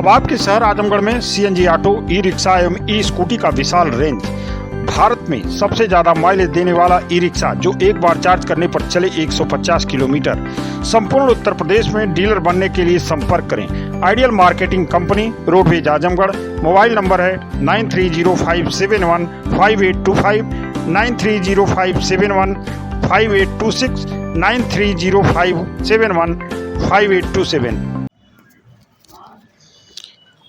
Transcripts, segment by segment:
अब आपके शहर आजमगढ़ में सीएनजी ऑटो, ई रिक्शा एवं ई स्कूटी का विशाल रेंज। भारत में सबसे ज्यादा माइलेज देने वाला ई रिक्शा जो एक बार चार्ज करने पर चले 150 किलोमीटर। संपूर्ण उत्तर प्रदेश में डीलर बनने के लिए संपर्क करें ideal marketing company, roadways Azamgarh. Mobile number है 9305715825, 9305715826, 9305715827।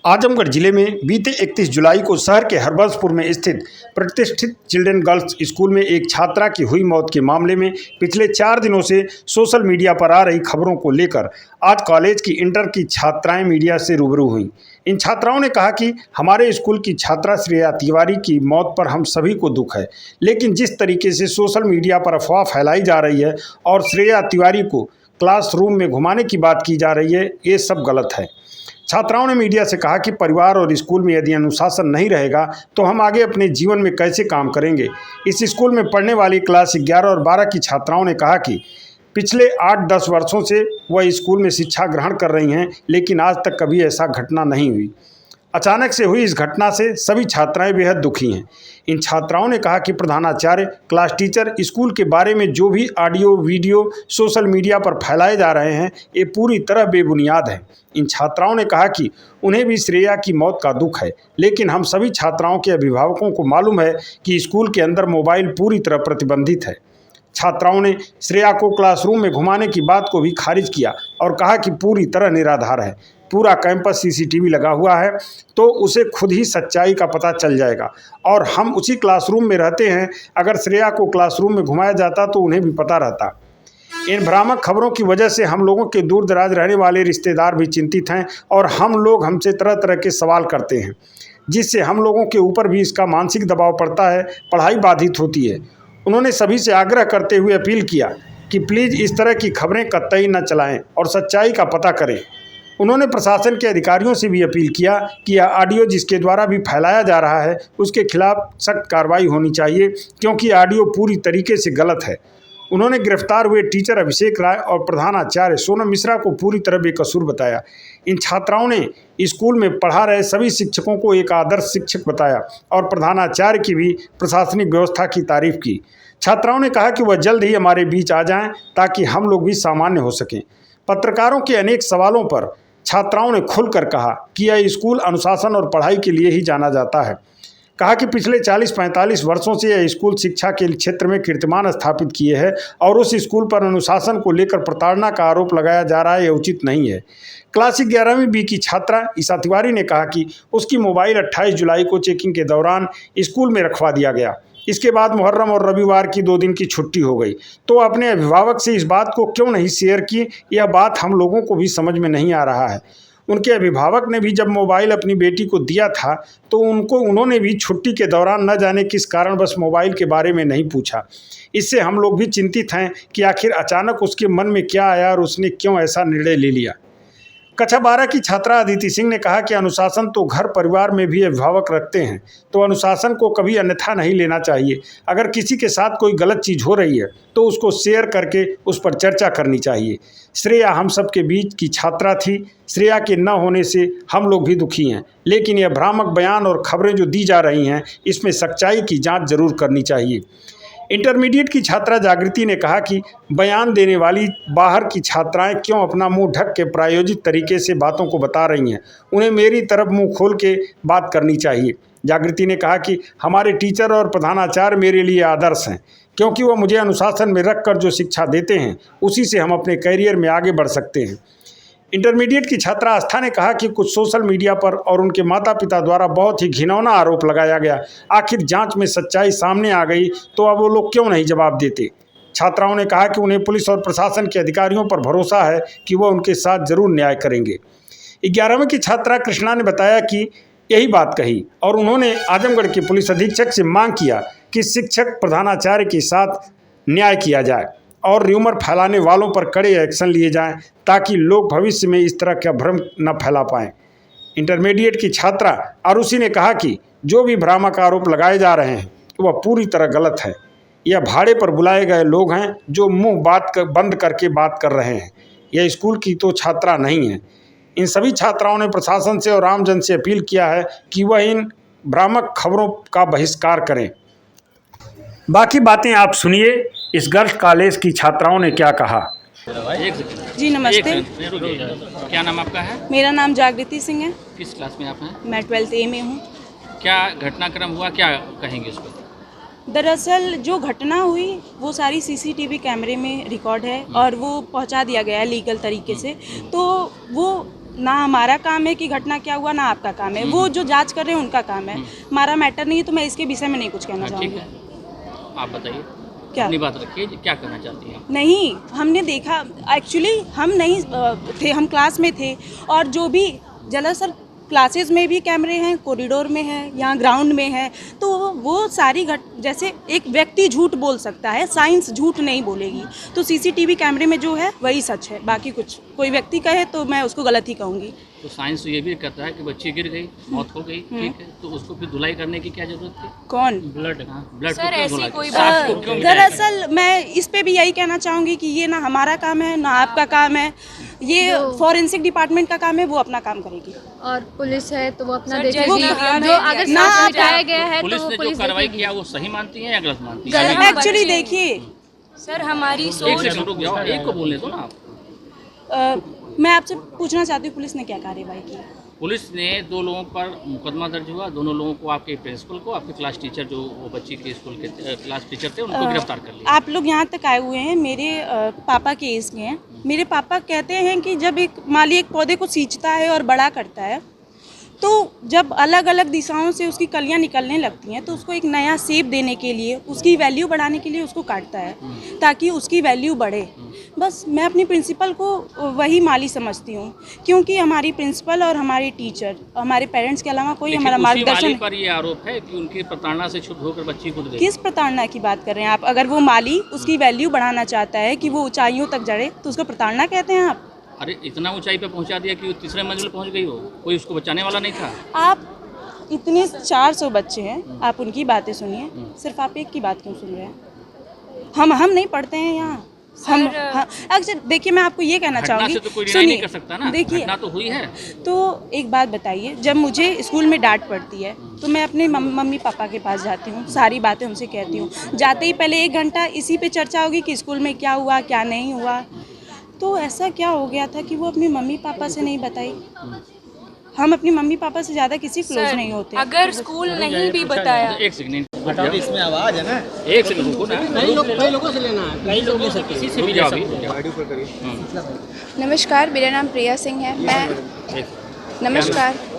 आजमगढ़ जिले में बीते 31 जुलाई को शहर के हरबंसपुर में स्थित प्रतिष्ठित चिल्ड्रन गर्ल्स स्कूल में एक छात्रा की हुई मौत के मामले में पिछले 4 दिनों से सोशल मीडिया पर आ रही खबरों को लेकर आज कॉलेज की इंटर की छात्राएं मीडिया से रूबरू हुईं। इन छात्राओं ने कहा कि हमारे स्कूल की छात्रा श्रेया तिवारी की मौत पर हम सभी को दुख है, लेकिन जिस तरीके से सोशल मीडिया पर अफवाह फैलाई जा रही है और श्रेया तिवारी को क्लासरूम में घुमाने की बात की जा रही है, ये सब गलत है। छात्राओं ने मीडिया से कहा कि परिवार और स्कूल में यदि अनुशासन नहीं रहेगा तो हम आगे अपने जीवन में कैसे काम करेंगे। इस स्कूल में पढ़ने वाली क्लास 11 और 12 की छात्राओं ने कहा कि पिछले 8-10 वर्षों से वह स्कूल में शिक्षा ग्रहण कर रही हैं, लेकिन आज तक कभी ऐसा घटना नहीं हुई। अचानक से हुई इस घटना से सभी छात्राएं बेहद दुखी हैं। इन छात्राओं ने कहा कि प्रधानाचार्य, क्लास टीचर स्कूल के बारे में जो भी ऑडियो वीडियो सोशल मीडिया पर फैलाए जा रहे हैं, ये पूरी तरह बेबुनियाद है। इन छात्राओं ने कहा कि उन्हें भी श्रेया की मौत का दुख है, लेकिन हम सभी छात्राओं के अभिभावकों को मालूम है कि स्कूल के अंदर मोबाइल पूरी तरह प्रतिबंधित है। छात्राओं ने श्रेया को क्लासरूम में घुमाने की बात को भी खारिज किया और कहा कि पूरी तरह निराधार है। पूरा कैंपस सीसीटीवी लगा हुआ है, तो उसे खुद ही सच्चाई का पता चल जाएगा और हम उसी क्लासरूम में रहते हैं। अगर श्रेया को क्लासरूम में घुमाया जाता तो उन्हें भी पता रहता। इन भ्रामक खबरों की वजह से हम लोगों के दूर दराज रहने वाले रिश्तेदार भी चिंतित हैं और हमसे तरह तरह के सवाल करते हैं, जिससे हम लोगों के ऊपर भी इसका मानसिक दबाव पड़ता है, पढ़ाई बाधित होती है। उन्होंने सभी से आग्रह करते हुए अपील किया कि प्लीज़ इस तरह की खबरें कतई न चलाएं और सच्चाई का पता करें। उन्होंने प्रशासन के अधिकारियों से भी अपील किया कि यह ऑडियो जिसके द्वारा भी फैलाया जा रहा है उसके खिलाफ सख्त कार्रवाई होनी चाहिए, क्योंकि ऑडियो पूरी तरीके से गलत है। उन्होंने गिरफ्तार हुए टीचर अभिषेक राय और प्रधानाचार्य सोनम मिश्रा को पूरी तरह बेकसूर बताया। इन छात्राओं ने स्कूल में पढ़ा रहे सभी शिक्षकों को एक आदर्श शिक्षक बताया और प्रधानाचार्य की भी प्रशासनिक व्यवस्था की तारीफ की। छात्राओं ने कहा कि वह जल्द ही हमारे बीच आ जाएं ताकि हम लोग भी सामान्य हो सकें। पत्रकारों के अनेक सवालों पर छात्राओं ने खुलकर कहा कि यह स्कूल अनुशासन और पढ़ाई के लिए ही जाना जाता है। कहा कि पिछले 40-45 वर्षों से यह स्कूल शिक्षा के क्षेत्र में कीर्तिमान स्थापित किए है और उस स्कूल पर अनुशासन को लेकर प्रताड़ना का आरोप लगाया जा रहा है, यह उचित नहीं है। क्लास 11वीं बी की छात्रा ईशा तिवारी ने कहा कि उसकी मोबाइल 28 जुलाई को चेकिंग के दौरान स्कूल में रखवा दिया गया। इसके बाद मुहर्रम और रविवार की 2 दिन की छुट्टी हो गई, तो अपने अभिभावक से इस बात को क्यों नहीं शेयर की, यह बात हम लोगों को भी समझ में नहीं आ रहा है। उनके अभिभावक ने भी जब मोबाइल अपनी बेटी को दिया था तो उन्होंने भी छुट्टी के दौरान न जाने किस कारण बस मोबाइल के बारे में नहीं पूछा। इससे हम लोग भी चिंतित हैं कि आखिर अचानक उसके मन में क्या आया और उसने क्यों ऐसा निर्णय ले लिया। कक्षा 12 की छात्रा अदिति सिंह ने कहा कि अनुशासन तो घर परिवार में भी अभिभावक रखते हैं, तो अनुशासन को कभी अन्यथा नहीं लेना चाहिए। अगर किसी के साथ कोई गलत चीज़ हो रही है तो उसको शेयर करके उस पर चर्चा करनी चाहिए। श्रेया हम सब के बीच की छात्रा थी। श्रेया के न होने से हम लोग भी दुखी हैं, लेकिन यह भ्रामक बयान और खबरें जो दी जा रही हैं, इसमें सच्चाई की जाँच जरूर करनी चाहिए। इंटरमीडिएट की छात्रा जागृति ने कहा कि बयान देने वाली बाहर की छात्राएं क्यों अपना मुंह ढक के प्रायोजित तरीके से बातों को बता रही हैं, उन्हें मेरी तरफ मुंह खोल के बात करनी चाहिए। जागृति ने कहा कि हमारे टीचर और प्रधानाचार्य मेरे लिए आदर्श हैं, क्योंकि वह मुझे अनुशासन में रखकर जो शिक्षा देते हैं उसी से हम अपने करियर में आगे बढ़ सकते हैं। इंटरमीडिएट की छात्रा आस्था ने कहा कि कुछ सोशल मीडिया पर और उनके माता पिता द्वारा बहुत ही घिनौना आरोप लगाया गया। आखिर जांच में सच्चाई सामने आ गई तो अब वो लोग क्यों नहीं जवाब देते। छात्राओं ने कहा कि उन्हें पुलिस और प्रशासन के अधिकारियों पर भरोसा है कि वह उनके साथ जरूर न्याय करेंगे। 11वीं की छात्रा कृष्णा ने बताया कि यही बात कही और उन्होंने आजमगढ़ के पुलिस अधीक्षक से मांग किया कि शिक्षक प्रधानाचार्य के साथ न्याय किया जाए और र्यूमर फैलाने वालों पर कड़े एक्शन लिए जाएं, ताकि लोग भविष्य में इस तरह का भ्रम न फैला पाएं। इंटरमीडिएट की छात्रा आरुषि ने कहा कि जो भी भ्रामक आरोप लगाए जा रहे हैं वह पूरी तरह गलत है। यह भाड़े पर बुलाए गए लोग हैं जो मुंह बंद करके बात कर रहे हैं। यह स्कूल की तो छात्रा नहीं है। इन सभी छात्राओं ने प्रशासन से और आमजन से अपील किया है कि वह इन भ्रामक खबरों का बहिष्कार करें। बाकी बातें आप सुनिए इस गर्ल्स कॉलेज की छात्राओं ने क्या कहा। जी नमस्ते। क्या नाम आपका है? मेरा नाम जागृति सिंह है। किस क्लास में आप हैं? मैं 12th A में हूँ। क्या घटनाक्रम हुआ, क्या कहेंगे इस पर? दरअसल जो घटना हुई वो सारी CCTV कैमरे में रिकॉर्ड है और वो पहुँचा दिया गया है लीगल तरीके से। तो वो ना हमारा काम है कि घटना क्या हुआ, ना आपका काम है। वो जो जांच कर रहे हैं उनका काम है, हमारा मैटर नहीं है। तो मैं इसके विषय में नहीं कुछ कहना ठीक चाहूँगी। है, आप बताइए। क्या अपनी बात रखिए, क्या कहना चाहती हैं? नहीं, हमने देखा, एक्चुअली हम नहीं थे, हम क्लास में थे और जो भी दरअसल क्लासेस में भी कैमरे हैं, कॉरिडोर में है, यहाँ ग्राउंड में है। तो वो सारी जैसे एक व्यक्ति झूठ बोल सकता है, साइंस झूठ नहीं बोलेगी। तो CCTV कैमरे में जो है वही सच है, बाकी कुछ कोई व्यक्ति कहे तो मैं उसको गलत ही कहूँगी। तो साइंस तो ये भी कहता है कि बच्ची गिर गई, मौत हो गई, ठीक है, तो उसको फिर धुलाई करने की क्या जरूरत थी? कौन? ब्लड। ब्लड सर, ऐसी कोई दरअसल मैं इस पे भी यही कहना चाहूँगी कि ये ना हमारा काम है ना आपका काम है। ये फॉरेंसिक डिपार्टमेंट का काम है, वो अपना काम करेगी। और पुलिस है तो वो अपना सर, देखेगी। जैसे जो अगर ना साथ आप- मिटाया गया है पुलिस तो ने वो जो पुलिस कार्रवाई देखेगी। किया वो सही मानती है या गलत मानती है? गलत। एक्चुअली देखिए, सर हमारी एक सोच सेकंड रुक जाओ, एक को बोलने दो ना आप। मैं आपसे पूछना चाहती हूँ पुलिस ने क्या कार्रवाई की? पुलिस ने 2 लोगों पर मुकदमा दर्ज हुआ, दोनों लोगों को, आपके प्रिंसिपल को, आपके क्लास टीचर, जो वो बच्ची के स्कूल के क्लास टीचर थे, उनको गिरफ्तार कर लिया। आप लोग यहाँ तक आए हुए हैं, मेरे पापा के एज के हैं। मेरे पापा कहते हैं कि जब एक माली एक पौधे को सींचता है और बड़ा करता है, तो जब अलग अलग दिशाओं से उसकी कलियां निकलने लगती हैं तो उसको एक नया शेप देने के लिए, उसकी वैल्यू बढ़ाने के लिए उसको काटता है ताकि उसकी वैल्यू बढ़े। बस मैं अपनी प्रिंसिपल को वही माली समझती हूँ, क्योंकि हमारी प्रिंसिपल और हमारी टीचर, हमारे पेरेंट्स के अलावा कोई हमारा मार्गदर्शन। माली पर ये आरोप है कि उनकी प्रताड़ना से क्षुब्ध होकर बच्ची कूद गई। किस प्रताड़ना की बात कर रहे हैं आप? अगर वो माली उसकी वैल्यू बढ़ाना चाहता है कि वो ऊंचाइयों तक चढ़े तो उसको प्रताड़ना कहते हैं आप? अरे इतना ऊंचाई पे पहुंचा दिया कि वो 3रे मंजिल पहुंच गई हो, कोई उसको बचाने वाला नहीं था। आप इतने 400 बच्चे हैं, आप उनकी बातें सुनिए, सिर्फ आप एक की बात क्यों सुन रहे हैं? हम नहीं पढ़ते हैं यहाँ। हम अक्सर देखिए, मैं आपको ये कहना चाहूँगी, तो कोई डिनाई नहीं कर सकता ना, देखिए घटना तो हुई है। तो एक बात बताइए, जब मुझे स्कूल में डांट पड़ती है तो मैं अपने मम्मी पापा के पास जाती हूँ, सारी बातें उनसे कहती हूँ। जाते ही पहले 1 घंटा इसी पे चर्चा होगी कि स्कूल में क्या हुआ क्या नहीं हुआ। तो ऐसा क्या हो गया था कि वो अपने मम्मी पापा से नहीं बताई? हम अपनी मम्मी पापा से ज़्यादा किसी क्लोज नहीं होते। अगर स्कूल नहीं भी बताया। एक सेकंड, हटाओ, इसमें आवाज है ना। एक सेकंड रुको ना। कई लोगों से लेना है, कई लोग ले सकते हैं। किसी से भी जा भी। नमस्कार, मेरा नाम प्रिया सिंह है।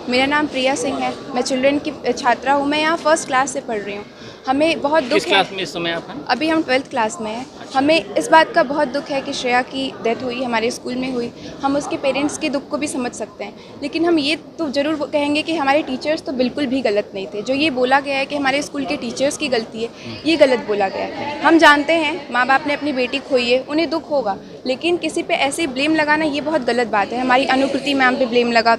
मेरा नाम प्रिया सिंह है। मैं चिल्ड्रन की छात्रा हूँ। मैं यहाँ 1st क्लास से पढ़ रही हूँ। हमें बहुत दुख किस है। क्लास में इस समय आप हैं? अभी हम 12th क्लास में हैं। हमें इस बात का बहुत दुख है कि श्रेया की डेथ हुई, हमारे स्कूल में हुई। हम उसके पेरेंट्स के दुख को भी समझ सकते हैं, लेकिन हम ये तो ज़रूर कहेंगे कि हमारे टीचर्स तो बिल्कुल भी गलत नहीं थे। जो ये बोला गया है कि हमारे स्कूल के टीचर्स की गलती है, ये गलत बोला गया है। हम जानते हैं माँ बाप ने अपनी बेटी खोई है, उन्हें दुख होगा, लेकिन किसी पे ऐसे ब्लेम लगाना ये बहुत गलत बात है। हमारी अनुकृति मैम पे ब्लेम लगा,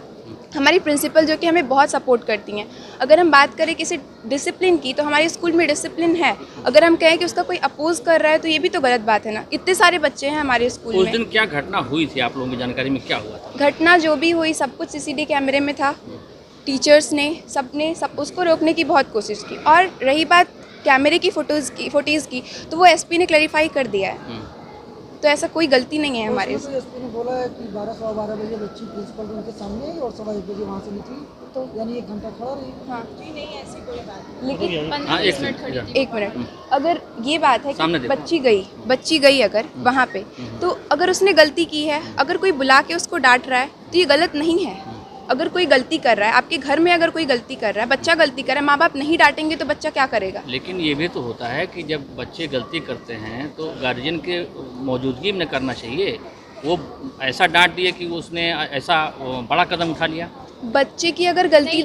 हमारी प्रिंसिपल जो कि हमें बहुत सपोर्ट करती हैं। अगर हम बात करें किसी डिसिप्लिन की, तो हमारे स्कूल में डिसिप्लिन है। अगर हम कहें कि उसका कोई अपोज कर रहा है तो ये भी तो गलत बात है ना। इतने सारे बच्चे हैं हमारे स्कूल उस में। दिन क्या घटना हुई थी, आप लोगों की जानकारी में क्या हुआ था? घटना जो भी हुई सब कुछ CCTV कैमरे में था। टीचर्स ने सब उसको रोकने की बहुत कोशिश की। और रही बात कैमरे की फोटोज़ की, तो वो SP ने क्लैरिफाई कर दिया है। तो ऐसा कोई गलती नहीं है हमारे। एसपी ने बोला है कि 12-12 बजे बच्ची प्रिंसिपल रूम के सामने आई और 1:15 बजे वहाँ से निकली, तो यानी 1 घंटा खड़ा रही। हाँ जी, नहीं ऐसी कोई बात। लेकिन 15 मिनट खड़ी थी। 1 मिनट, अगर ये बात है कि सामने देखो। बच्ची गई अगर वहाँ पे, तो अगर उसने गलती की है, अगर कोई बुला के उसको डांट रहा है तो ये गलत नहीं है। अगर कोई गलती कर रहा है, आपके घर में अगर कोई गलती कर रहा है, बच्चा गलती कर रहा है, माँ बाप नहीं डांटेंगे तो बच्चा क्या करेगा? लेकिन ये भी तो होता है कि जब बच्चे गलती करते हैं तो गार्जियन के मौजूदगी में करना चाहिए। वो ऐसा डांट दिए कि उसने ऐसा बड़ा कदम उठा लिया। बच्चे की अगर गलती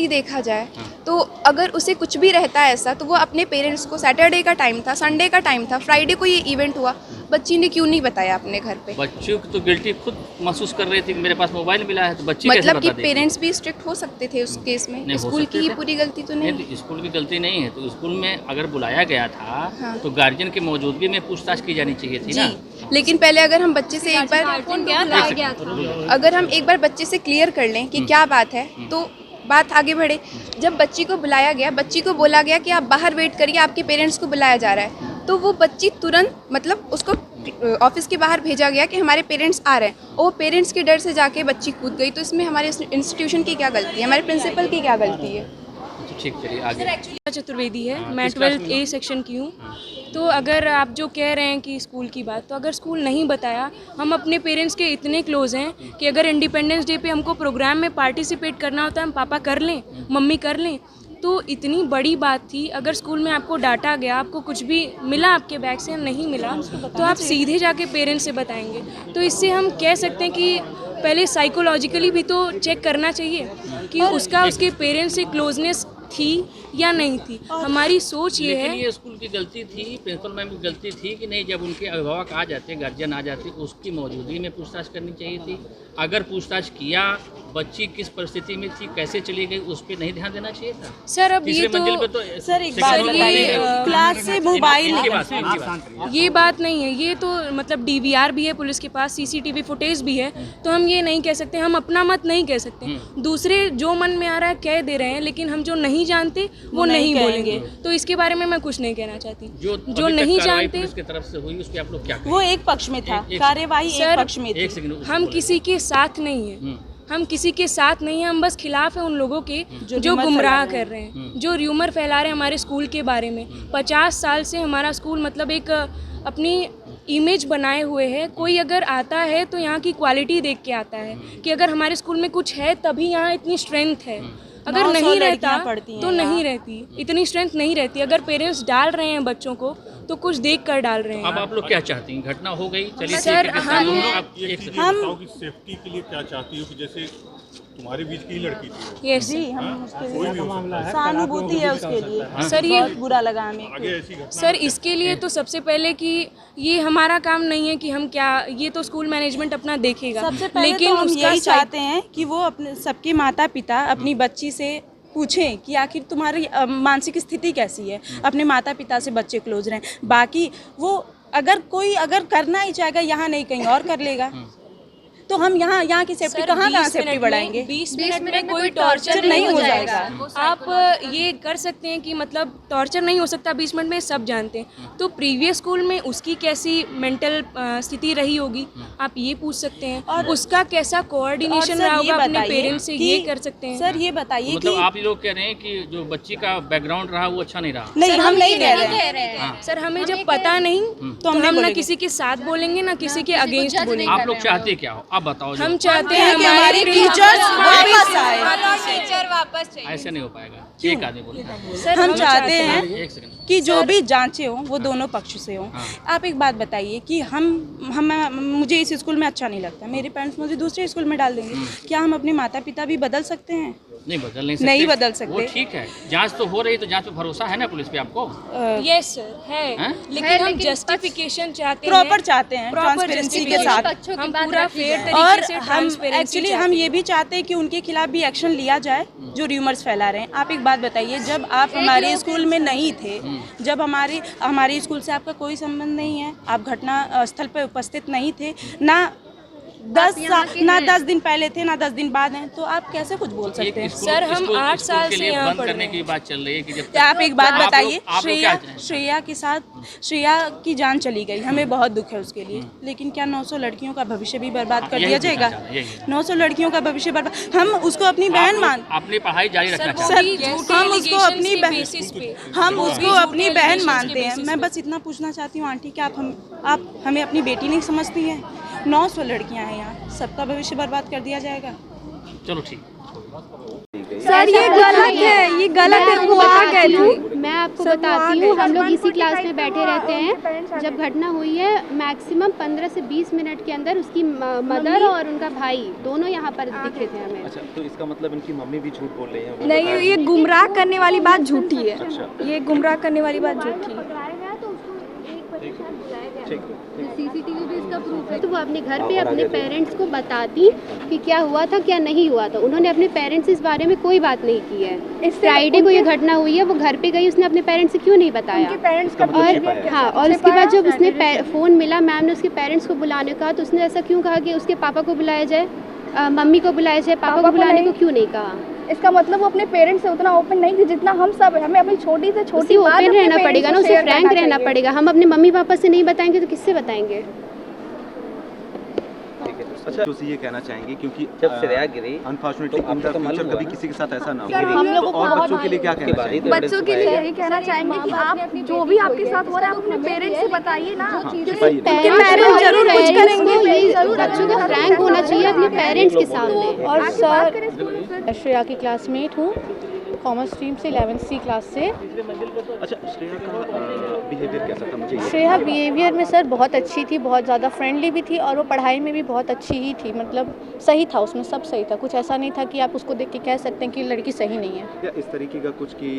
देखा जाए, तो अगर उसे कुछ भी रहता है ऐसा, तो वो अपने पेरेंट्स को, सैटरडे का टाइम था, संडे का टाइम था, फ्राइडे को ये इवेंट हुआ, बच्ची ने क्यों नहीं बताया अपने घर पे? बच्चों की तो गिल्टी खुद महसूस कर रही थी कि मेरे पास मोबाइल मिला है, तो बच्चे कैसे मतलब कि बता देगी? पेरेंट्स भी स्ट्रिक्ट हो सकते थे उस केस नहीं, में, हो स्कूल सकते की थे। पूरी गलती तो नहीं। तो स्कूल की गलती नहीं है, तो स्कूल में अगर बुलाया गया था हाँ। तो गार्जियन की मौजूदगी में पूछताछ की जानी चाहिए थी ना। जी, लेकिन पहले अगर हम बच्चे से एक बार अगर हम एक बार बच्चे से क्लियर कर लें कि क्या बात है तो बात आगे बढ़े। जब बच्ची को बुलाया गया, बच्ची को बोला गया कि आप बाहर वेट करिए, आपके पेरेंट्स को बुलाया जा रहा है, तो वो बच्ची तुरंत मतलब उसको ऑफिस के बाहर भेजा गया कि हमारे पेरेंट्स आ रहे हैं, और वो पेरेंट्स के डर से जाके बच्ची कूद गई। तो इसमें हमारे इंस्टीट्यूशन की क्या गलती है, हमारे प्रिंसिपल की क्या गलती है? तो ठीक, चलिए आगे। चतुर्वेदी है, हाँ, मैं किस क्लास 12th में A सेक्शन की हूँ। तो अगर आप जो कह रहे हैं कि स्कूल की बात, तो अगर स्कूल नहीं बताया, हम अपने पेरेंट्स के इतने क्लोज हैं कि अगर इंडिपेंडेंस डे पे हमको प्रोग्राम में पार्टिसिपेट करना होता है, हम पापा कर लें, मम्मी कर लें, तो इतनी बड़ी बात थी। अगर स्कूल में आपको डांटा गया, आपको कुछ भी मिला आपके बैग से नहीं मिला, तो आप सीधे जाके पेरेंट्स से बताएंगे। तो इससे हम कह सकते हैं कि पहले साइकोलॉजिकली भी तो चेक करना चाहिए कि उसका उसके पेरेंट्स से क्लोजनेस थी या नहीं थी। हमारी सोच ये लेकिन है, ये स्कूल की गलती थी, प्रिंसिपल मैम की गलती थी कि नहीं, जब उनके अभिभावक आ जाते, गार्जियन आ जाते, उसकी मौजूदगी में पूछताछ करनी चाहिए थी। अगर पूछताछ किया, बच्ची किस परिस्थिति में थी, कैसे चली गई, उस पर नहीं ध्यान देना चाहिए था। सर अब ये तीसरे मंजिल पे तो तो सर एक बात second बताइए, floor पे- क्लास से मोबाइल इनकी निकल बात, इनकी बात। ये बात नहीं है। ये तो मतलब डीवीआर भी है पुलिस के पास, सीसीटीवी फुटेज भी है, तो हम ये नहीं कह सकते, हम अपना मत नहीं कह सकते। दूसरे जो मन में आ रहा है कह दे रहे हैं, लेकिन हम जो नहीं जानते वो नहीं बोलेंगे। तो इसके बारे में मैं कुछ नहीं कहना चाहती। जो जो अभी तक नहीं कार्रवाई जानते, पुलिस की तरफ से हुई, उस पर आप लोग क्या कहें? वो एक पक्ष में था, एक- कार्यवाही एक सर, पक्ष में थी। एक सेकंड, उसको हम बोले। किसी के साथ नहीं है, हम किसी के साथ नहीं है, हम बस खिलाफ है उन लोगों के जो र्यूमर गुमराह फैला रहे कर रहे हैं, जो र्यूमर फैला रहे हैं हमारे स्कूल के बारे में। 50 साल से हमारा स्कूल मतलब एक अपनी इमेज बनाए हुए है। कोई अगर आता है तो यहाँ की क्वालिटी देख के आता है कि अगर हमारे स्कूल में कुछ है तभी यहाँ इतनी स्ट्रेंथ है। अगर 900 नहीं रहता लड़कियां पढ़ती हैं तो यहाँ। नहीं रहती, इतनी स्ट्रेंथ नहीं रहती। अगर पेरेंट्स डाल रहे हैं बच्चों को तो कुछ देख कर डाल रहे अब हैं। आप लोग क्या चाहती हैं? घटना हो गई, चलिए सर, ठीक है, हम- आप एक सेकंड। हम बताओ कि सेफ्टी के लिए क्या चाहती हो, कि जैसे तुम्हारे बीच की ही लड़की थी, यस जी हम उसके कोई लिए भी हो सकता है, सहानुभूति है उसके लिए। सर, ये बहुत बुरा लगा हमें। आगे ऐसी घटना सर इसके लिए तो सबसे पहले कि ये हमारा काम नहीं है कि हम क्या, ये तो स्कूल मैनेजमेंट अपना देखेगा। सबसे पहले लेकिन तो हम उसका यही चाहते हैं कि वो अपने सबके माता पिता अपनी बच्ची से पूछें कि आखिर तुम्हारी मानसिक स्थिति कैसी है। अपने माता पिता से बच्चे क्लोज रहें। बाकी वो अगर कोई अगर करना ही चाहेगा, यहाँ नहीं कहीं और कर लेगा, तो हम यहाँ की सेफ्टी सर, कहाँ 20 सेफ्टी मिनट बढ़ाएंगे? 20 मिनट में कोई टॉर्चर नहीं हो जाएगा। आप ये कर सकते हैं कि मतलब टॉर्चर नहीं हो सकता 20 मिनट में, सब जानते हैं। तो प्रीवियस स्कूल में उसकी कैसी मेंटल स्थिति रही होगी, आप ये पूछ सकते हैं। और उसका कैसा कोऑर्डिनेशन और सर, रहा ये होगा अपने बताइए पेरेंट्स से, कि- ये कर सकते हैं। सर ये बताइए मतलब कि आप लोग कह रहे हैं कि जो बच्ची का बैकग्राउंड रहा वो अच्छा नहीं रहा। नहीं, हम नहीं कह रहे हैं। सर हमें जब पता नहीं तो हम नहीं हम ना बोलेंगे। किसी के साथ बोलेंगे ना किसी के अगेंस्ट बोलेंगे। आप लोग चाहते क्या हो? आप बताओ। जो- हम चाहते हैं कि हमारे टीचर्स वापस आए। टीचर वापस चाहिए। ऐसे नहीं हो पाएगा। एक आदमी बोले। सर हम चाहते हैं एक सेकंड। कि जो भी जांचें हों वो दोनों पक्ष से हों। हाँ। आप एक बात बताइए कि हम मुझे इस स्कूल में अच्छा नहीं लगता, मेरे पेरेंट्स मुझे दूसरे स्कूल में डाल देंगे, क्या हम अपने माता पिता भी बदल सकते हैं? नहीं बदल नहीं सकते। नहीं बदल सकते। वो ठीक है, जांच तो हो रही, तो जांच पे भरोसा है ना पुलिस पे आपको? यस सर है, हैं? लेकिन हम जस्टिफिकेशन चाहते हैं, प्रॉपर चाहते हैं, प्रॉपर ट्रांसपेरेंसी के justification। साथ। हम पूरा फेयर और तरीके से हम ट्रांसपेरेंसी एक्चुअली हम ये भी चाहते हैं कि उनके खिलाफ भी एक्शन लिया जाए जो र्यूमर्स फैला रहे हैं। आप एक बात बताइए, जब आप हमारे स्कूल में नहीं थे, जब हमारे स्कूल से आपका कोई संबंध नहीं है, आप घटना स्थल पर उपस्थित नहीं थे, ना 10 दिन पहले थे, ना 10 दिन बाद हैं, तो आप कैसे कुछ बोल सकते हैं? सर, हम 8 साल से यहाँ बंद पढ़ करने रहे की बात चल रही है कि जब तो आप एक बात आप लोग- बताइए, आप लोग क्या चाहें? श्रेया के साथ श्रेया की जान चली गई, हमें बहुत दुख है उसके लिए, लेकिन क्या 900 लड़कियों का भविष्य भी बर्बाद कर यही दिया पूछना जाएगा? चाह रहे हैं, यही। 900 लड़कियों का भविष्य बर्बाद, हम उसको अपनी बहन मान अपनी पढ़ाई जारी रखना सर, चाहते हैं। हम उसको अपनी बेसिस पे हम उसको झूठे अपनी बहन allegations के मानते हैं। basis मैं बस इतना पूछना चाहती हूँ आंटी, क्या आप हमें अपनी बेटी नहीं समझती हैं? 900 लड़कियां हैं यहाँ, सबका भविष्य बर्बाद कर दिया जाएगा। चलो ठीक। सर ये गलत है, ये गलत है। वो आ गए थे। मैं आपको बताती हूँ, हम लोग इसी क्लास में बैठे रहते हैं। जब घटना हुई है, मैक्सिमम 15 से 20 मिनट के अंदर उसकी मदर और उनका भाई दोनों यहाँ पर दिखे थे हमें। अच्छा, तो इसका मतलब इनकी मम्मी भी झूठ बोल रही है? वो नहीं, बता रही ये गुमराह करने वाली बात झूठी है। अच्छा। ये गुमराह करने वाली बात झूठी है। ठीक है। सीसीटीवी भी इसका प्रूफ है। तो वो अपने घर पे अपने पेरेंट्स को बताती कि क्या हुआ था क्या नहीं हुआ था। उन्होंने अपने पेरेंट्स इस बारे में कोई बात नहीं की है। फ्राइडे को ये घटना हुई है, वो घर पे गई, उसने अपने पेरेंट्स से क्यों नहीं बताया। और हाँ, और उसके बाद जब उसने फ़ोन मिला, मैम ने उसके पेरेंट्स को बुलाने का, तो उसने ऐसा क्यों कहा कि उसके पापा को बुलाया जाए, मम्मी को बुलाया जाए, पापा को बुलाने को क्यों नहीं कहा। इसका मतलब वो अपने पेरेंट्स से उतना ओपन नहीं थी जितना हम सब है। हमें अपनी छोटी से छोटी बात ओपन रहना पड़ेगा ना, उसे फ्रैंक रहना पड़ेगा। हम अपने मम्मी पापा से नहीं बताएंगे तो किससे बताएंगे। अच्छा, उसे ये कहना चाहेंगे क्योंकि जब श्रेया गिरी अनफॉर्चुनेटली इन द फ्यूचर कभी किसी के साथ ऐसा ना हो, हम लोगों को और बच्चों के लिए क्या कहना चाहेंगे? बच्चों के लिए यही कहना चाहेंगे कि आप जो भी आपके साथ हो रहा है आप अपने पेरेंट्स से बताइए ना। पेरेंट्स जरूर कुछ करेंगे, बच्चों का फ्रैंक होना चाहिए अपने पेरेंट्स के सामने। और सर, श्रेया की क्लासमेट हूँ, कॉमर्स स्ट्रीम से 11th C क्लास से। अच्छा, श्रेया का बिहेवियर कैसा था? मुझे श्रेया बिहेवियर में सर बहुत अच्छी थी, बहुत ज़्यादा फ्रेंडली भी थी, और वो पढ़ाई में भी बहुत अच्छी ही थी। मतलब सही था, उसमें सब सही था। कुछ ऐसा नहीं था कि आप उसको देख के कह सकते हैं कि लड़की सही नहीं है। या इस तरीके का कुछ की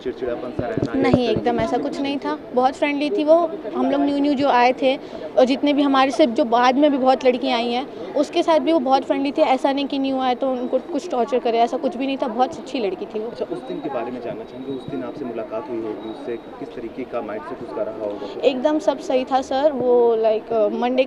चिड़चिड़ापन सा रहना? नहीं, एकदम ऐसा कुछ नहीं था, बहुत फ्रेंडली थी वो। हम लोग न्यू जो आए थे और जितने भी हमारे से जो बाद में भी बहुत लड़कियाँ आई हैं, उसके साथ भी वो बहुत फ्रेंडली थी। ऐसा नहीं कि न्यू आए तो उनको कुछ टॉर्चर करे, ऐसा कुछ भी नहीं था। बहुत अच्छी लड़की थी वो। अच्छा, उस दिन के बारे में जानना चाहेंगे। उस दिन आपसे मुलाकात हुई होगी, उससे किस तरीके का माइंडसेट उसका रहा होगा? एकदम सब सही था सर। वो लाइक मंडे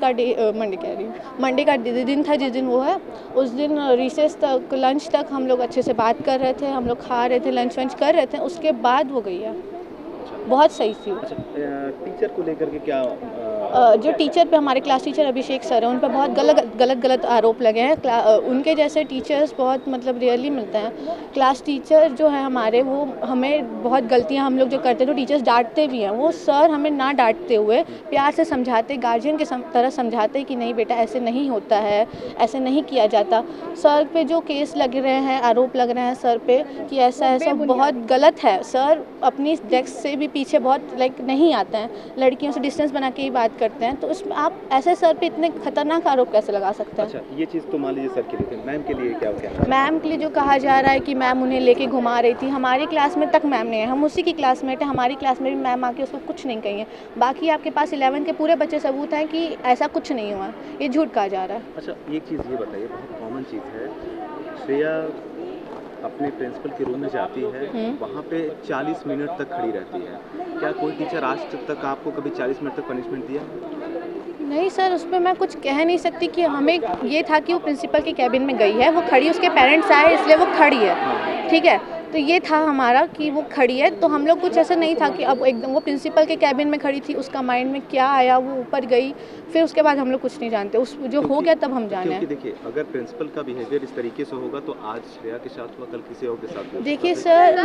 का दिन था जिस दिन वो है, उस दिन रिसेस तक, लंच तक हम लोग अच्छे से बात कर रहे थे, हम लोग खा रहे थे, लंच वंच कर रहे थे, उसके बाद वो गई है। बहुत सही थी। अच्छा, टीचर को लेकर के क्या जो टीचर पे हमारे क्लास टीचर अभिषेक सर हैं, उन पर बहुत गलत आरोप लगे हैं। उनके जैसे टीचर्स बहुत मतलब रियरली मिलते हैं। क्लास टीचर जो है हमारे, वो हमें बहुत गलतियां हम लोग जो करते हैं तो टीचर्स डांटते भी हैं। वो सर हमें ना डांटते हुए प्यार से समझाते, गार्जियन के तरह समझाते कि नहीं बेटा ऐसे नहीं होता है, ऐसे नहीं किया जाता। सर पे जो केस लग रहे हैं, आरोप लग रहे हैं सर पे कि ऐसा बहुत गलत है। सर अपनी डेस्क से भी पीछे बहुत नहीं आते हैं, लड़कियों से डिस्टेंस बना के ही बात करते हैं। तो उसमें आप ऐसे सर पे इतने खतरनाक आरोप कैसे लगा सकते हैं? अच्छा, ये चीज़ तो मान लीजिए सर के लिए थी, मैम के लिए क्या कहना? मैम के लिए जो कहा जा रहा है कि मैम उन्हें लेके घुमा रही थी, हमारी क्लास में तक मैम नहीं है, हम उसी की क्लासमेट है। हमारी क्लास में भी मैम आके उसको कुछ नहीं कही है। बाकी आपके पास 11 के पूरे बच्चे सबूत हैं कि ऐसा कुछ नहीं हुआ, ये झूठ कहा जा रहा है। अच्छा, एक चीज़ ये बताइए, बहुत कॉमन चीज़ है, श्रेया अपने प्रिंसिपल के रूम में जाती है, वहाँ पे 40 मिनट तक खड़ी रहती है। क्या कोई टीचर आज तक आपको कभी 40 मिनट तक पनिशमेंट दिया? नहीं सर, उस पर मैं कुछ कह नहीं सकती। कि हमें ये था कि वो प्रिंसिपल के कैबिन में गई है, वो खड़ी, उसके पेरेंट्स आए इसलिए वो खड़ी है, ठीक है। तो ये था हमारा कि वो खड़ी है, तो हम लोग कुछ ऐसा नहीं था कि अब एकदम वो प्रिंसिपल के कैबिन में खड़ी थी, उसका माइंड में क्या आया, वो ऊपर गई, फिर उसके बाद हम लोग कुछ नहीं जानते। उस जो हो गया तब हम जाने। क्योंकि देखिए, अगर प्रिंसिपल का बिहेवियर इस तरीके से होगा तो आज श्रेया के साथ हुआ, कल किसी और के साथ हुआ। देखिए सर,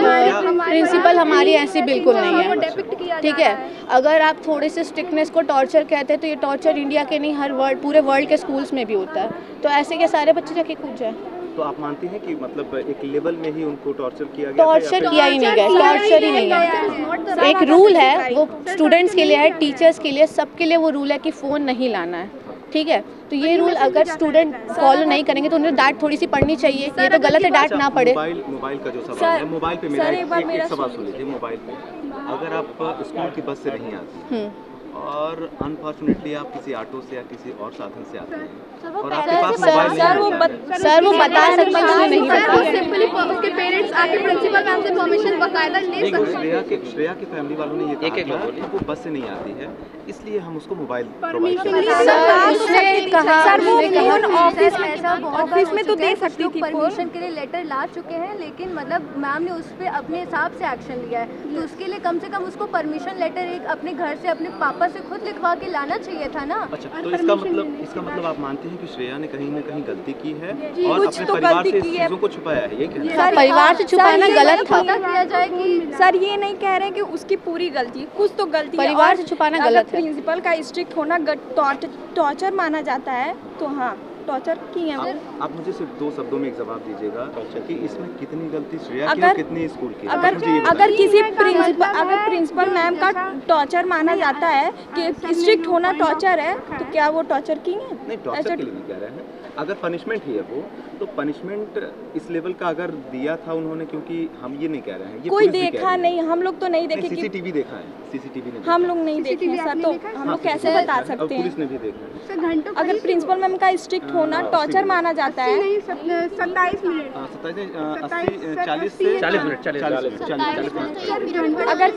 प्रिंसिपल हमारी ऐसी बिल्कुल नहीं है, ठीक है। अगर आप थोड़े से स्ट्रिक्टनेस को टॉर्चर कहते हैं तो ये टॉर्चर इंडिया के नहीं, हर पूरे वर्ल्ड के स्कूल्स में भी होता है। तो ऐसे के सारे बच्चे जाके कूद जाए। तो आप मानती हैं कि मतलब एक लेवल में ही उनको टॉर्चर किया गया? टॉर्चर किया ही नहीं गया, टॉर्चर ही नहीं है। एक रूल है, वो स्टूडेंट्स के लिए है, टीचर्स के लिए, सबके लिए वो रूल है कि फ़ोन नहीं लाना है, ठीक है। तो ये रूल अगर स्टूडेंट फॉलो नहीं करेंगे तो उन्हें डांट थोड़ी सी पढ़नी चाहिए। ये तो गलत है, डांट ना पड़े। मोबाइल का जो सवाल है, मोबाइल पे मेरा एक सवाल सुन लीजिए। मोबाइल पे अगर आप स्कूल की बस से नहीं आती और अनफॉर्चुनेटली आप किसी ऑटो से या किसी और साधन से आते हैं और आपके पास मोबाइल नहीं है, सर वो बता सकते हैं, नहीं बता सिंपली उसके पेरेंट्स आके प्रिंसिपल मैम से परमिशन बकायदा ले सकते हैं। श्रेया के फैमिली वालों ने ये कहा कि वो बस से नहीं आती है, इसलिए हम उसको मोबाइल प्रोवाइड कर रहे हैं। ऑफिस में तो दे सकती थी, परमिशन के लिए लेटर ला चुके हैं, लेकिन मतलब मैम ने उस पर अपने हिसाब से एक्शन लिया है। तो उसके लिए कम से कम उसको परमिशन लेटर एक अपने घर से अपने पापा से खुद लिखवा के लाना चाहिए था ना। अच्छा, तो इसका मतलब आप मानते हैं कि श्रेया ने कहीं ना कहीं गलती की है और अपने परिवार से इस चीजों को छुपाया है? ये कहना है परिवार से छुपाना गलत था। किया जाए कि सर ये नहीं कह रहे कि उसकी पूरी गलती, कुछ तो गलती है। परिवार से छुपाना गलत है। प्रिंसिपल का स्ट्रिक्ट होना टॉर्चर माना जाता है, तो हाँ टॉर्चर की है वो। आप मुझे सिर्फ 2 शब्दों में एक जवाब दीजिएगा कि इसमें कितनी गलती श्रेया की और कितनी स्कूल की? अगर किसी प्रिंसिपल मैम का टॉर्चर माना जाता है कि स्ट्रिक्ट होना टॉर्चर है, तो तो क्या वो टॉर्चर की है? नहीं, टॉर्चर के लिए नहीं कह रहे हैं, अगर पनिशमेंट ही है वो, तो पनिशमेंट इस लेवल का अगर दिया था उन्होंने, क्योंकि हम ये नहीं कह रहे हैं, ये कोई पुलिस भी कह देखा रही है। नहीं, हम लोग तो नहीं देखे कि सीसीटीवी देखा है, सीसीटीवी ने हम लोग नहीं देखे हैं सर, तो हम लोग कैसे बता सकते पुलिस हैं? ने भी देखा है। अगर प्रिंसिपल मैम का स्ट्रिक्ट होना टॉर्चर माना जाता है, 27 मिनट 40 से 40 मिनट अगर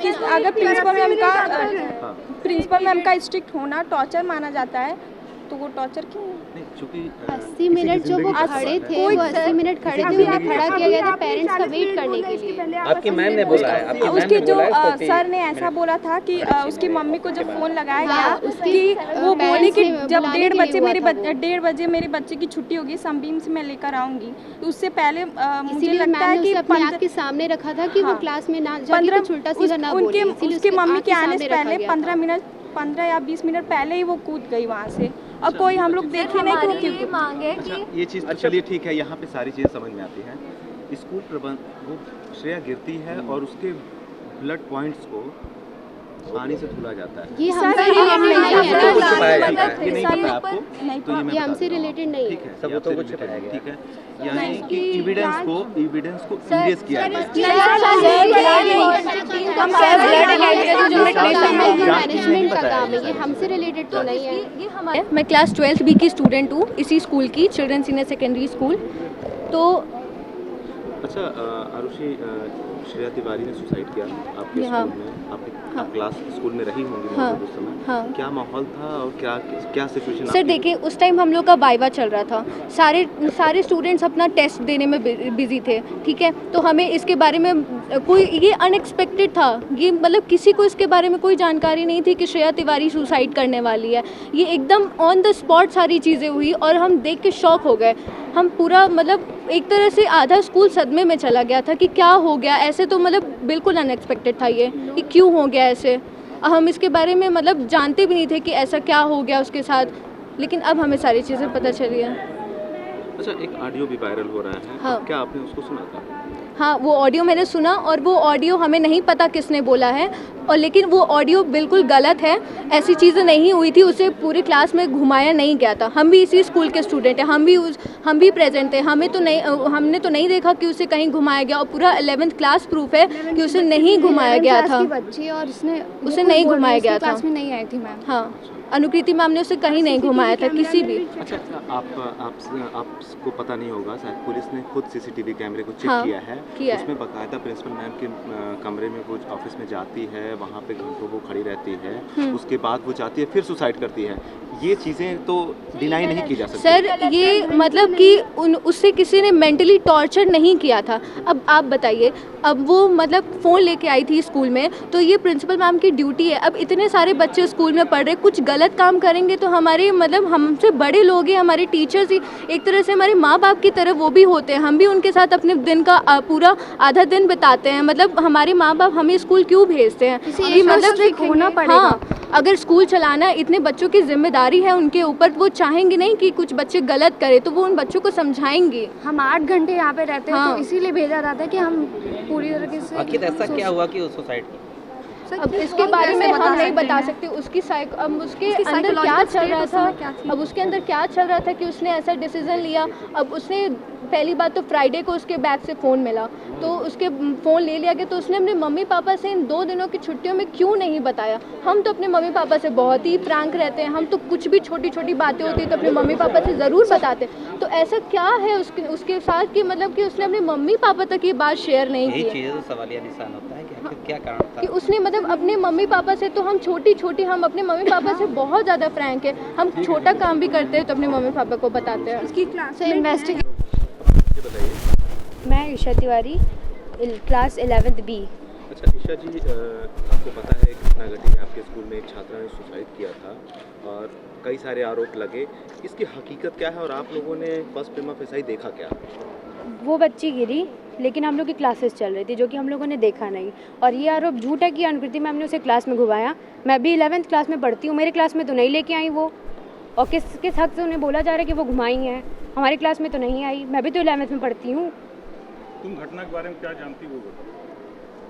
प्रिंसिपल मैम का स्ट्रिक्ट होना टॉर्चर माना जाता है तो वो टॉर्चर क्यों है? नहीं, चूंकि 80 मिनट जो वो खड़े थे, वो 80 मिनट खड़े थे, उन्हें खड़ा किया गया था पेरेंट्स का वेट करने के लिए। आपकी मैम ने बोला है, आपकी मैम उसके ने जो बोला है उसको सर ने ऐसा बोला था कि उसकी मम्मी को जब फोन लगाया गया कि वो बोली कि जब 1:30 बजे मेरे बच्चे की छुट्टी होगी, सनबीम से मैं लेकर आऊंगी, तो उससे पहले मुझे लगता है कि अपने आप के सामने रखा था कि वो क्लास में ना जाके कुछ उल्टा सीधा ना बोले, उसके मम्मी के आने से पहले 15 या 20 मिनट पहले ही वो कूद गई वहाँ से, और कोई हम लोग देखे नहीं कि वो क्यों मांगे अच्छा, ये चीज़ तो चलिए ठीक है, यहाँ पे सारी चीज़ें समझ में आती हैं। स्कूल प्रबंध वो श्रेया गिरती है और उसके ब्लड पॉइंट्स को पानी से धुला जाता है। ये हमसे रिलेटेड नहीं है, ये नहीं पता आपको, तो ये मैं ये हमसे रिलेटेड नहीं ठीक है। है, सबूतों को छुपाया गया, ठीक है, यानी कि एविडेंस को इरेज किया गया। मैनेजमेंट का काम है, ये हमसे रिलेटेड तो नहीं है। ये हमारे मैं क्लास 12 बी की स्टूडेंट हूँ, इसी स्कूल की, चिल्ड्रन सीनियर सेकेंडरी स्कूल। तो अच्छा आरुषि, श्रेया तिवारी ने सुसाइड किया आपके स्कूल में, आप क्लास स्कूल में रही होंगी उस समय, क्या माहौल था और क्या सिचुएशन? सर देखिए, उस टाइम हम लोग का वाइवा चल रहा था, सारे स्टूडेंट्स अपना टेस्ट देने में बिजी थे, ठीक है, तो हमें इसके बारे में कोई, ये अनएक्सपेक्टेड था, ये मतलब किसी को इसके बारे में कोई जानकारी नहीं थी कि श्रेया तिवारी सुसाइड करने वाली है। ये एकदम ऑन द स्पॉट सारी चीज़ें हुई और हम देख के शॉक हो गए। हम पूरा मतलब एक तरह से आधा स्कूल सदमे में चला गया था कि क्या हो गया, ऐसे तो मतलब बिल्कुल अनएक्सपेक्टेड था ये कि क्यों हो गया ऐसे। हम इसके बारे में मतलब जानते भी नहीं थे कि ऐसा क्या हो गया उसके साथ, लेकिन अब हमें सारी चीज़ें पता चली है। अच्छा, एक ऑडियो भी वायरल हो रहा है, हाँ। क्या आपने उसको सुना था? हाँ, वो ऑडियो मैंने सुना और वो ऑडियो हमें नहीं पता किसने बोला है, और लेकिन वो ऑडियो बिल्कुल गलत है, ऐसी चीज़ें नहीं हुई थी, उसे पूरी क्लास में घुमाया नहीं गया था। हम भी इसी स्कूल के स्टूडेंट हैं, हम भी प्रेजेंट थे, हमने तो नहीं देखा कि उसे कहीं घुमाया गया, और पूरा 11th क्लास प्रूफ है कि उसे नहीं घुमाया गया था, बच्ची और उसे नहीं घुमाया गया था, क्लास में नहीं आई थी मैम। हाँ, अनुकृति मैम ने उसे कहीं नहीं घुमाया था किसी भी। अच्छा, आपको पता नहीं होगा, शायद पुलिस ने खुद सीसीटीवी कैमरे को चेक हाँ, किया है, किया है। उसमें बकायदा प्रिंसिपल मैम के कमरे में वो ऑफिस में जाती है, वहाँ पे घंटों वो खड़ी रहती है, उसके बाद वो जाती है फिर सुसाइड करती है। ये चीज़ें तो डिनाई नहीं की जा सकती। सर ये मतलब कि उससे किसी ने मेंटली टॉर्चर नहीं किया था। अब आप बताइए, अब वो मतलब फ़ोन लेके आई थी स्कूल में, तो ये प्रिंसिपल मैम की ड्यूटी है। अब इतने सारे बच्चे स्कूल में पढ़ रहे, कुछ गलत काम करेंगे तो हमारे मतलब हमसे बड़े लोग हैं, हमारे टीचर्स ही एक तरह से हमारे माँ बाप की तरह वो भी होते हैं, हम भी उनके साथ अपने दिन का पूरा आधा दिन बिताते हैं। मतलब हमारे माँ बाप हमें स्कूल क्यों भेजते हैं? ये मतलब होना पड़ेगा। हाँ, अगर स्कूल चलाना इतने बच्चों की जिम्मेदारी है उनके ऊपर, वो चाहेंगे नहीं कि कुछ बच्चे गलत करें, तो वो उन बच्चों को समझाएंगे। हम 8 घंटे यहाँ पे रहते हैं, हाँ। तो इसीलिए भेजा जाता है कि हम पूरी तरीके से। आखिर ऐसा क्या हुआ कि वो सुसाइड की? अब इसके बारे में हम नहीं बता सकते, उसके अंदर क्या चल रहा था, अब उसके अंदर क्या चल रहा था कि उसने ऐसा डिसीजन लिया। अब उसने पहली बात तो फ्राइडे को उसके बैग से फ़ोन मिला, तो उसके फ़ोन ले लिया गया, तो उसने अपने मम्मी पापा से इन 2 दिनों की छुट्टियों में क्यों नहीं बताया? हम तो अपने मम्मी पापा से बहुत ही फ्रैंक रहते हैं, हम तो कुछ भी छोटी छोटी बातें होती है तो अपने मम्मी पापा से ज़रूर बताते। तो ऐसा क्या है उसके साथ कि मतलब कि उसने अपने मम्मी पापा तक ये बात शेयर नहीं की? यही चीज़ें तो सवालिया निशान होता है कि आखिर क्या कारण था कि उसने मतलब अपने मम्मी पापा से, तो हम छोटी हम अपने मम्मी पापा से बहुत ज़्यादा फ्रैंक है। हम छोटा काम भी करते हैं तो अपने मम्मी पापा को बताते हैं। उसकी क्लास से इन्वेस्टिगेट। बताइए। मैं Isha Tiwari, class 11th B। अच्छा ईशा जी, आपको पता है घटना घटी है आपके स्कूल में, एक छात्रा ने सुसाइड किया था और कई सारे आरोप लगे, इसकी हकीकत क्या है और आप लोगों ने फर्स्ट प्रिमा फेसाई देखा क्या? वो बच्ची गिरी, लेकिन हम लोग की क्लासेस चल रही थी जो कि हम लोगों ने देखा नहीं, और ये आरोप झूठ है कि अनुकृति मैम ने उसे क्लास में घुमाया। मैं भी 11th क्लास में पढ़ती हूँ, मेरे क्लास में तो नहीं लेके आई वो, और किस हक से उन्हें बोला जा रहा है कि वो घुमाई हैं? हमारी क्लास में तो नहीं आई, मैं भी तो 11th में पढ़ती हूँ। तुम घटना के बारे में क्या जानती हो?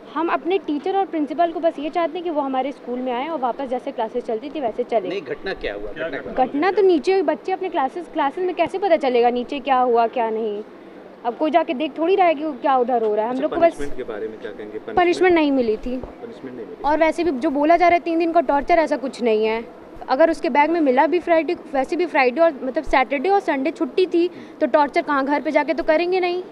हम अपने टीचर और प्रिंसिपल को बस ये चाहते हैं कि वो हमारे स्कूल में आए और वापस जैसे क्लासेस चलती थी वैसे चले। नहीं, घटना क्या हुआ? घटना तो नीचे बच्चे अपने क्लासेस में कैसे पता चलेगा नीचे क्या हुआ क्या नहीं। अब कोई जाके देख थोड़ी रहा है कि क्या उधर हो रहा है। हम लोग को बस पनिशमेंट के बारे में क्या कहेंगे? पनिशमेंट नहीं मिली थी। और वैसे भी जो बोला जा रहा है 3 दिन का टॉर्चर, ऐसा कुछ नहीं है। अगर उसके बैग में मिला भी फ्राइडे, वैसे भी फ्राइडे और मतलब सैटरडे और संडे छुट्टी थी, तो टॉर्चर कहाँ, घर पे जाके तो करेंगे नहीं।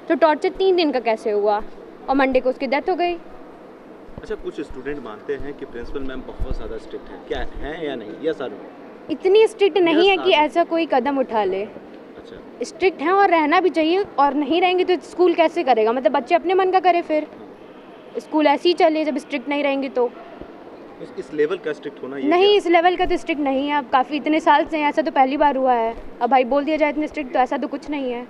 तो टॉर्चर 3 दिन का कैसे हुआ और मंडे को उसकी डेथ हो गई। अच्छा, कुछ स्टूडेंट मानते हैं कि प्रिंसिपल मैम बहुत ज़्यादा स्ट्रिक्ट है, क्या है या नहीं? यस और नो? इतनी स्ट्रिक्ट नहीं है कि ऐसा कोई कदम उठा ले। अच्छा, स्ट्रिक्ट हैं और रहना भी चाहिए, और नहीं रहेंगे तो स्कूल कैसे करेगा? मतलब बच्चे अपने मन का करे, फिर स्कूल ऐसे ही चले जब स्ट्रिक्ट नहीं रहेंगे तो। इस लेवल का स्ट्रिक्ट होना ये नहीं, इस लेवल का तो स्ट्रिक्ट नहीं है। अब काफ़ी इतने साल से ऐसा तो पहली बार हुआ है। अब भाई बोल दिया जाए इतने स्ट्रिक्ट, तो ऐसा तो कुछ नहीं है।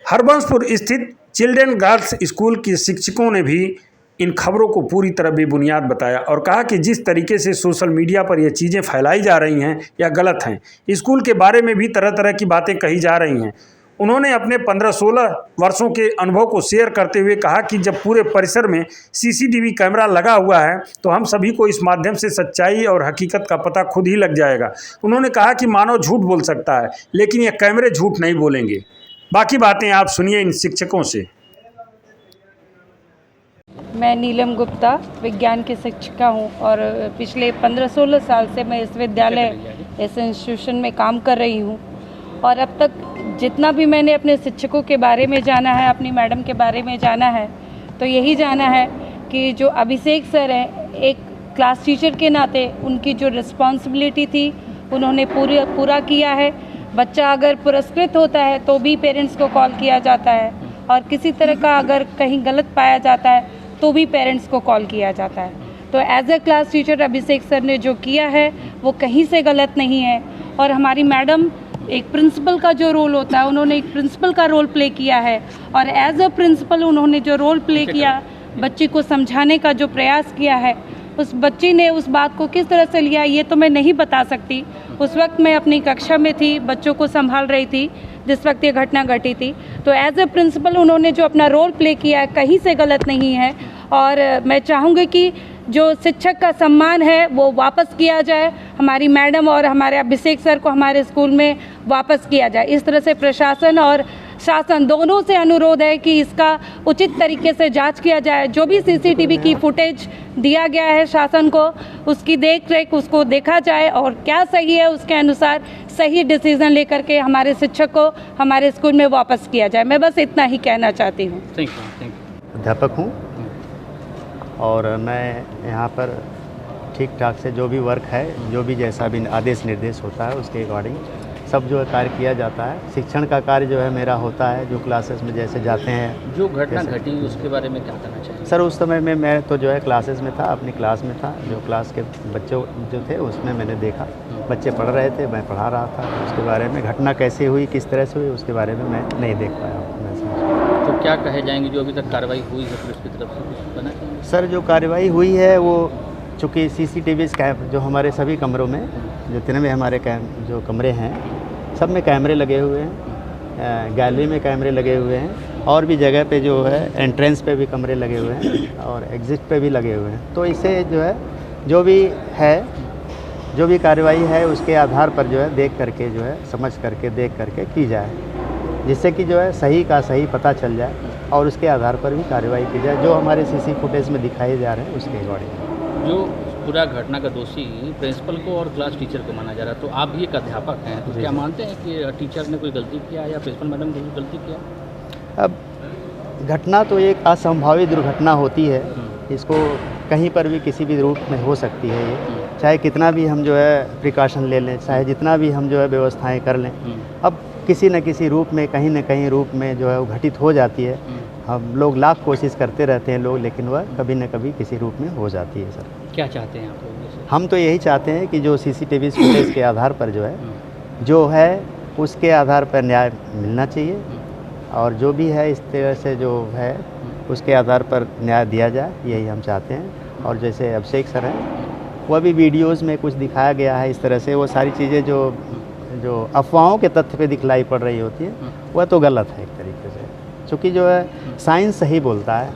हरबंसपुर स्थित चिल्ड्रन गर्ल्स स्कूल के शिक्षकों ने भी इन खबरों को पूरी तरह बेबुनियाद बताया और कहा कि जिस तरीके से सोशल मीडिया पर ये चीज़ें फैलाई जा रही हैं या गलत हैं। स्कूल के बारे में भी तरह तरह की बातें कही जा रही हैं। उन्होंने अपने 15-16 वर्षों के अनुभव को शेयर करते हुए कहा कि जब पूरे परिसर में सीसीटीवी कैमरा लगा हुआ है तो हम सभी को इस माध्यम से सच्चाई और हकीकत का पता खुद ही लग जाएगा। उन्होंने कहा कि मानव झूठ बोल सकता है लेकिन ये कैमरे झूठ नहीं बोलेंगे। बाकी बातें आप सुनिए इन शिक्षकों से। मैं नीलम गुप्ता विज्ञान की शिक्षिका हूँ और पिछले 15-16 साल से मैं इस विद्यालय, इस इंस्टीट्यूशन में काम कर रही हूँ। और अब तक जितना भी मैंने अपने शिक्षकों के बारे में जाना है, अपनी मैडम के बारे में जाना है, तो यही जाना है कि जो अभिषेक सर हैं, एक क्लास टीचर के नाते उनकी जो रिस्पॉन्सिबिलिटी थी उन्होंने पूरा किया है। बच्चा अगर पुरस्कृत होता है तो भी पेरेंट्स को कॉल किया जाता है, और किसी तरह का अगर कहीं गलत पाया जाता है तो भी पेरेंट्स को कॉल किया जाता है। तो as a class teacher Abhishek sir ने जो किया है वो कहीं से गलत नहीं है। और हमारी मैडम, एक प्रिंसिपल का जो रोल होता है, उन्होंने एक प्रिंसिपल का रोल प्ले किया है, और एज अ प्रिंसिपल उन्होंने जो रोल प्ले किया, बच्ची को समझाने का जो प्रयास किया है, उस बच्ची ने उस बात को किस तरह से लिया ये तो मैं नहीं बता सकती। उस वक्त मैं अपनी कक्षा में थी, बच्चों को संभाल रही थी जिस वक्त ये घटना घटी थी। तो एज ए प्रिंसिपल उन्होंने जो अपना रोल प्ले किया है कहीं से गलत नहीं है। और मैं चाहूँगी कि जो शिक्षक का सम्मान है वो वापस किया जाए, हमारी मैडम और हमारे अभिषेक सर को हमारे स्कूल में वापस किया जाए। इस तरह से प्रशासन और शासन दोनों से अनुरोध है कि इसका उचित तरीके से जांच किया जाए। जो भी सीसीटीवी की फुटेज दिया गया है शासन को, उसकी देख रेख उसको देखा जाए और क्या सही है उसके अनुसार सही डिसीजन लेकर के हमारे शिक्षक को हमारे स्कूल में वापस किया जाए। मैं बस इतना ही कहना चाहती हूँ। अध्यापक हूँ और मैं यहाँ पर ठीक ठाक से जो भी वर्क है, जो भी जैसा भी आदेश निर्देश होता है उसके अकॉर्डिंग सब जो है कार्य किया जाता है। शिक्षण का कार्य जो है मेरा होता है, जो क्लासेस में जैसे जाते हैं। जो घटना घटी उसके बारे में क्या कहना चाहिए? सर उस समय में मैं तो जो है क्लासेस में था, अपनी क्लास में था। जो क्लास के बच्चे जो थे उसमें मैंने देखा, बच्चे पढ़ रहे थे, मैं पढ़ा रहा था। उसके बारे में घटना कैसे हुई, किस तरह से हुई, उसके बारे में मैं नहीं देख पाया हूँ। तो क्या कहे जाएंगे जो अभी तक कार्रवाई हुई है पुलिस की तरफ से, कुछ बना? सर जो कार्रवाई हुई है वो चूँकि सीसीटीवी जो हमारे सभी कमरों में, जितने भी हमारे जो कमरे हैं सब में कैमरे लगे हुए हैं, गैलरी में कैमरे लगे हुए हैं, और भी जगह पे जो है एंट्रेंस पे भी कैमरे लगे हुए हैं और एग्ज़िट पे भी लगे हुए हैं। तो इससे जो है जो भी कार्रवाई है उसके आधार पर जो है देख करके जो है समझ करके देख करके की जाए, जिससे कि जो है सही का सही पता चल जाए और उसके आधार पर भी कार्रवाई की जाए जो हमारे सीसी फुटेज में दिखाए जा रहे हैं उसके अकॉर्डिंग। जो पूरा घटना का दोषी प्रिंसिपल को और क्लास टीचर को माना जा रहा है, तो आप भी एक अध्यापक हैं, तो क्या मानते हैं कि टीचर ने कोई गलती किया या प्रिंसिपल मैडम ने कोई गलती किया? अब घटना तो एक असंभावित दुर्घटना होती है, इसको कहीं पर भी किसी भी रूप में हो सकती है। ये चाहे कितना भी हम जो है प्रिकॉशन ले लें, चाहे जितना भी हम जो है व्यवस्थाएँ कर लें, अब किसी न किसी रूप में कहीं न कहीं रूप में जो है वो घटित हो जाती है। हम लोग लाख कोशिश करते रहते हैं लोग, लेकिन वह कभी न कभी किसी रूप में हो जाती है। सर क्या चाहते हैं आप लोग? हम तो यही चाहते हैं कि जो सीसीटीवी फुटेज के आधार पर जो है उसके आधार पर न्याय मिलना चाहिए, और जो भी है इस तरह से जो है उसके आधार पर न्याय दिया जाए, यही हम चाहते हैं। और जैसे अभिषेक सर हैं, वह भी वीडियोज़ में कुछ दिखाया गया है इस तरह से, वो सारी चीज़ें जो अफवाहों के तथ्य पे दिखलाई पड़ रही होती है, वह तो गलत है एक तरीके से। क्योंकि जो है साइंस सही बोलता है,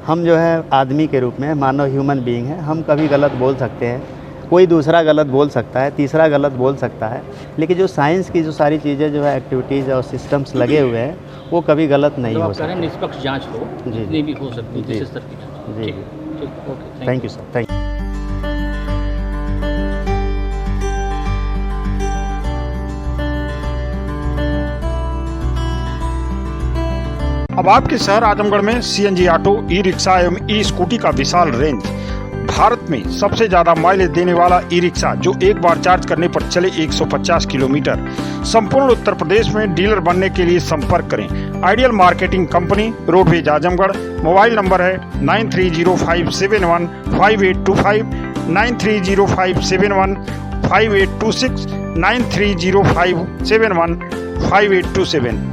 हम जो है आदमी के रूप में मानव ह्यूमन बीइंग है, हम कभी गलत बोल सकते हैं, कोई दूसरा गलत बोल सकता है, तीसरा गलत बोल सकता है, लेकिन जो साइंस की जो सारी चीज़ें जो है एक्टिविटीज़ और सिस्टम्स लगे हुए हैं वो कभी गलत नहीं हो सकते। निष्पक्ष जांच हो, जितनी भी हो सकती है जिस स्तर की जांच। जी ठीक, okay, thank you sir, thank you. अब आपके शहर आजमगढ़ में सीएनजी ऑटो, ई रिक्शा एवं ई स्कूटी का विशाल रेंज। भारत में सबसे ज्यादा माइलेज देने वाला ई रिक्शा जो एक बार चार्ज करने पर चले 150 किलोमीटर। संपूर्ण उत्तर प्रदेश में डीलर बनने के लिए संपर्क करें ideal marketing company, roadways Azamgarh. Mobile number है 9305715825, 9305715826, 9305715827।